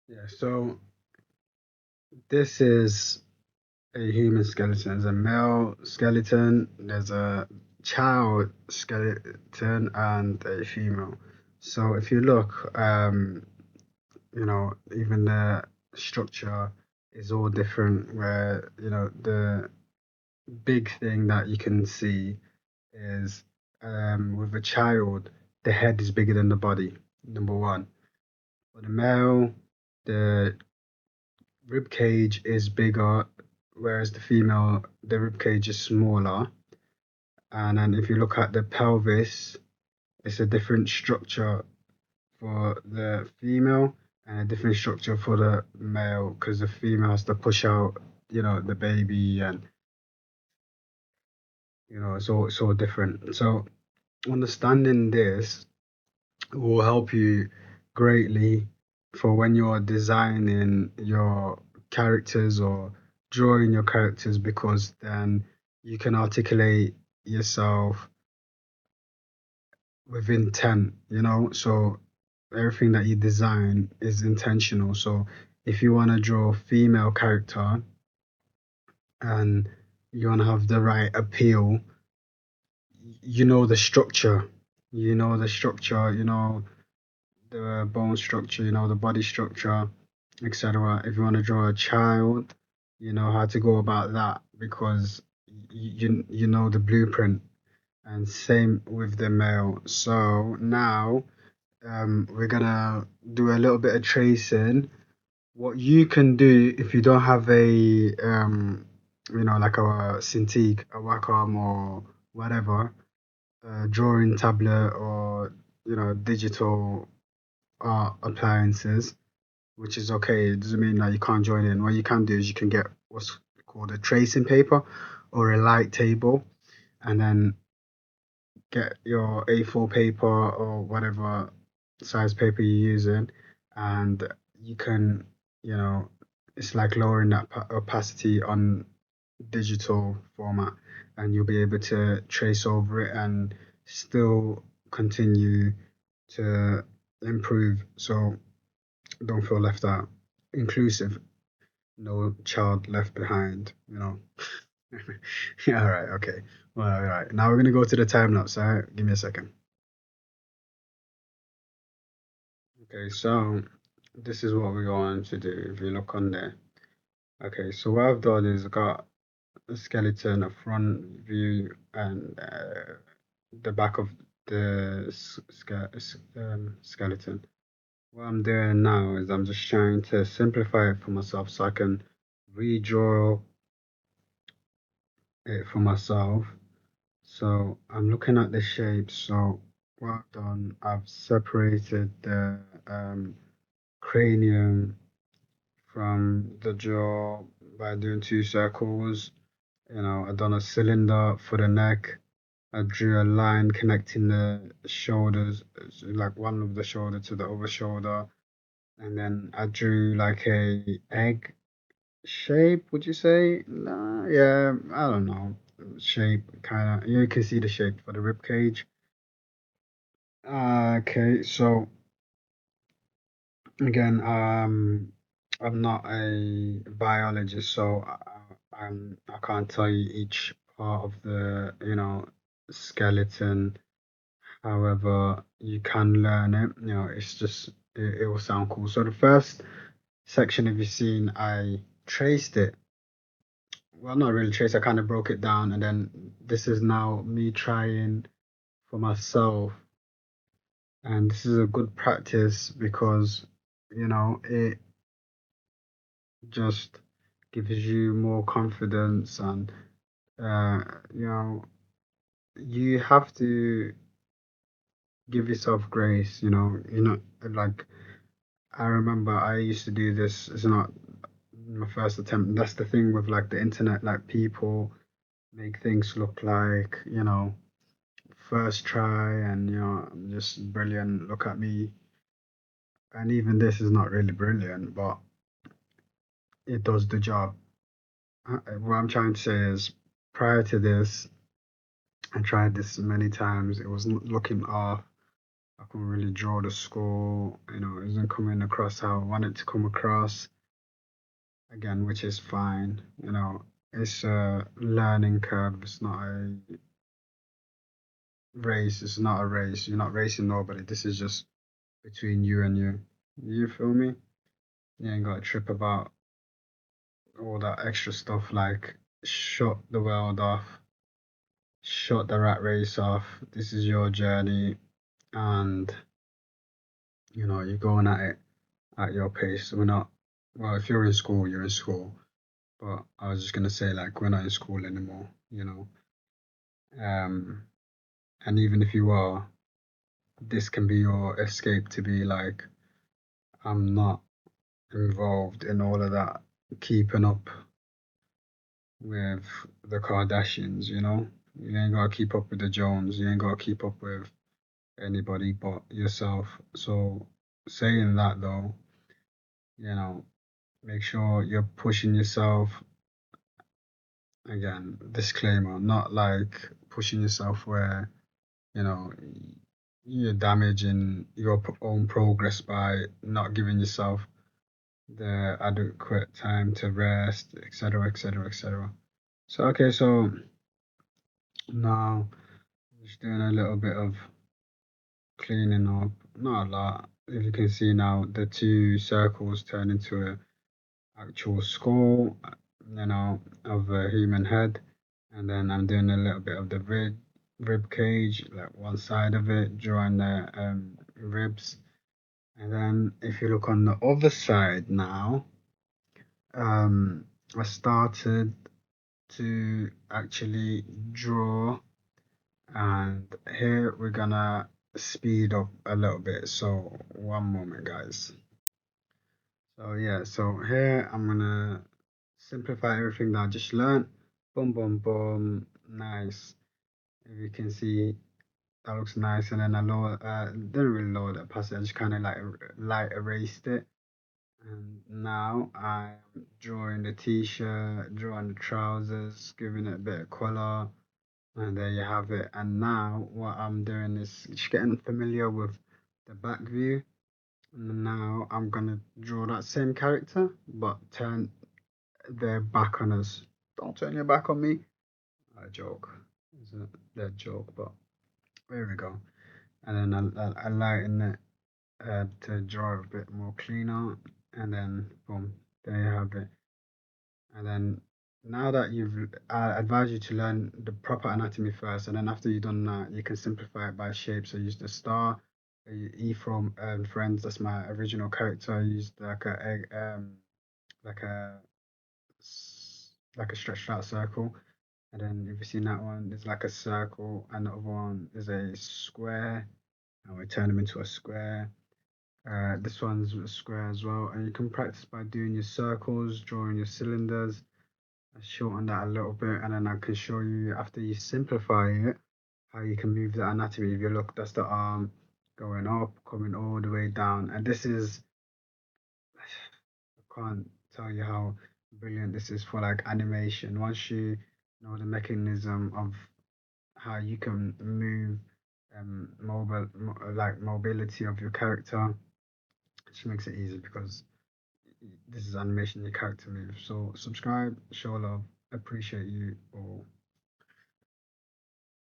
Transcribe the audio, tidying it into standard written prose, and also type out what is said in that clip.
Yeah, so this is a human skeleton. There's a male skeleton, there's a child skeleton, and a female. So if you look, even the structure is all different. Where, the big thing that you can see is with a child, the head is bigger than the body, number one. For the male, the rib cage is bigger, whereas the female, the rib cage is smaller. And then if you look at the pelvis, it's a different structure for the female and a different structure for the male because the female has to push out, the baby, and it's all different. So understanding this will help you greatly for when you're designing your characters or drawing your characters, because then you can articulate yourself with intent, so everything that you design is intentional. So if you want to draw a female character and you want to have the right appeal, you know the structure, the bone structure, the body structure, etc. If you want to draw a child, you know how to go about that because you know the blueprint. And same with the male. So now we're gonna do a little bit of tracing. What you can do if you don't have a like a Cintiq, a Wacom, or whatever, drawing tablet, or digital art appliances, which is okay. It doesn't mean that you can't join in. What you can do is you can get what's called a tracing paper or a light table, and then get your A4 paper or whatever size paper you're using, and you can, you know, it's like lowering that opacity on digital format, and you'll be able to trace over it and still continue to improve. So don't feel left out. Inclusive, no child left behind. Yeah, all right, okay. Well, all right. Now we're gonna go to the time lapse. All right, give me a second. Okay, so this is what we're going to do if you look on there. Okay, so what I've done is got a skeleton, a front view, and the back of the skeleton. What I'm doing now is I'm just trying to simplify it for myself so I can redraw it for myself. So I'm looking at the shapes. So what I've done, I've separated the cranium from the jaw by doing two circles. I've done a cylinder for the neck. I drew a line connecting the shoulders, so like one of the shoulder to the other shoulder, and then I drew like a egg shape. Would you say? Nah, yeah, I don't know. Shape, kind of. You can see the shape for the rib cage. Okay, so again, I'm not a biologist, so I can't tell you each part of the skeleton. However, you can learn it. It's just it will sound cool. So the first section, if you've seen, I traced it. Well, not really traced. I kind of broke it down, and then this is now me trying for myself, and this is a good practice because it just gives you more confidence, and uh, you know you have to give yourself grace. Like I remember I used to do this. It's not my first attempt. That's the thing with like the internet. Like people make things look like first try, and I'm just brilliant. Look at me. And even this is not really brilliant, but it does the job. What I'm trying to say is, prior to this, I tried this many times. It was looking off. I couldn't really draw the skull, it isn't coming across how I want it to come across again, which is fine. It's a learning curve. It's not a race. It's not a race. You're not racing nobody. This is just between you and you. You feel me? You ain't got to trip about all that extra stuff like shut the world off, shut the rat race off. This is your journey, and you're going at it at your pace. We're not, well, if you're in school, you're in school. But I was just gonna say, like, we're not in school anymore. Um, and even if you are, this can be your escape to be like, I'm not involved in all of that keeping up with the Kardashians. You ain't gotta keep up with the Jones. You ain't gotta keep up with anybody but yourself. So saying that though, you know, make sure you're pushing yourself. Again, disclaimer, not like pushing yourself where, you know, you're damaging your own progress by not giving yourself the adequate time to rest, etc., etc., etc. So, okay, so now just doing a little bit of cleaning up, not a lot. If you can see now, the two circles turn into a actual skull, of a human head, and then I'm doing a little bit of the rib cage, like one side of it, drawing the ribs, and then if you look on the other side now, um, I started to actually draw, and here we're gonna speed up a little bit. So one moment, guys. So yeah, so here I'm gonna simplify everything that I just learned. Boom, boom, boom. Nice. If you can see, that looks nice. And then I didn't really lower that past it. I just kind of like light erased it. And now I'm drawing the t-shirt, drawing the trousers, giving it a bit of color. And there you have it. And now what I'm doing is just getting familiar with the back view. And now I'm gonna draw that same character, but turn their back on us. Don't turn your back on me. A joke. It's a dead joke, but there we go. And then I lighten it to draw a bit more cleaner, and then boom, there you have it. And then now that I advise you to learn the proper anatomy first, and then after you've done that, you can simplify it by shape. So use the star, E from Friends. That's my original character. I used like a egg, like a like a stretched out circle. And then if you've seen that one, there's like a circle, and the other one is a square, and we turn them into a square. This one's a square as well, and you can practice by doing your circles, drawing your cylinders. I shorten that a little bit, and then I can show you after you simplify it how you can move the anatomy. If you look, that's the arm going up, coming all the way down, and this is, I can't tell you how brilliant this is for like animation. Once you know the mechanism of how you can move like mobility of your character, it just makes it easy because this is animation, your character moves. So subscribe, show love, appreciate you all.